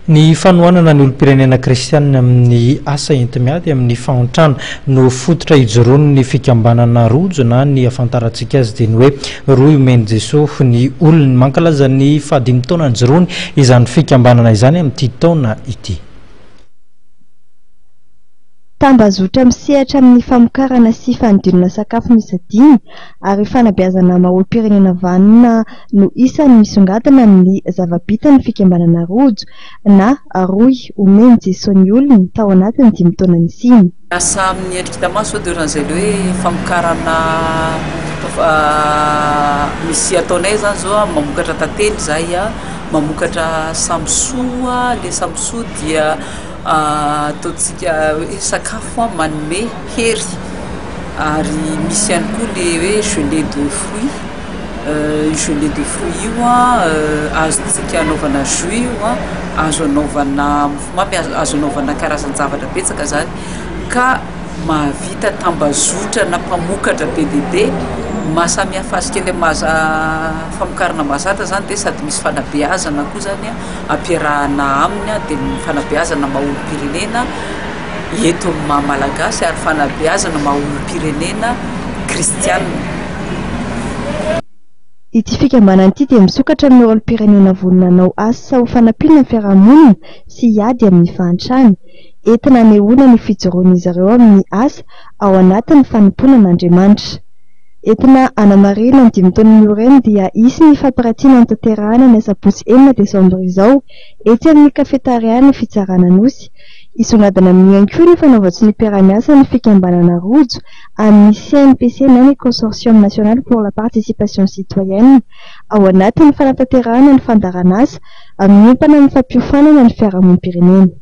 Ny fanohanana ny olom-pirenena kristianina amin'ny asa entimiady amin'ny fahantrana no fototra hijoroany ny fikambanana rojo na ny afantarantsika azy dia ny hoe roy omeny Jesosy ny olony mankalaza ny fahadimy taona ny joroany izany fikambanana izany amin'ity taona ity. Tambazotra misehatra amin'ny famokarana sy fanodinana sakafo misadiny ary fanabeazana maha-olom-pirenena vanona no isan'ny misongadina amin'ny zava-bitany fikambanana rojo na roy omeny Jesosy ny olony tao anatiny 5 taona nisiny. Asa amin'ny endrika maso ohatran'izay hoe famokarana misy ataonay zany zao mamokatra tantely zay mamokatra samsoa, le samsoa dia ataontsika hoe sakafo manome hery ary misy ihany koa le hoe gelée de fruits gelée de fruits io azontsika anaovana jus io azo anaovana mofomamy, azo anaovana karazan-javatra betsaka zany ka mahavita tambazotra na mpamokatra be dia be mahasamihafa azy kely famokarana mahazatra zany dia sady misy fanabeazana koa zany ampiarahana aminy dia fanabeazana maha-olom-pirenena eto amin'ny maha-malagasy ary fanabeazana maha-olom-pirenena kristianina. Ity fikambanana ity dia misokatra amin'ny olom-pirenena voninanao asa ho fanampilana ny fiarahamonina sy hiady amin'ny fahantrana. Entina hanehoana ny fijoroan'izy ireo amin'ny asa ao anatin'ny fanomponan'Andriamanitra. Entina hanamarihana ny 5 taonan'ny oreny dia isy ny fampiratiana ny tanterahana ny sabotsy 9 desambra izao etsy amin'ny kafetariana ny fitsarana nosy. Isongadina amin'ny ihany koa ny fanaovatsy ny mpiara-miasa ny fikambanana rojo amin'ny CNPC na ny Consortium National pour la Participation Citoyenne ao anatin'ny fanatanterahana ny fandaran'asa amin'ny ompana ny fampiofanana ny fiarahamonim-pirenena.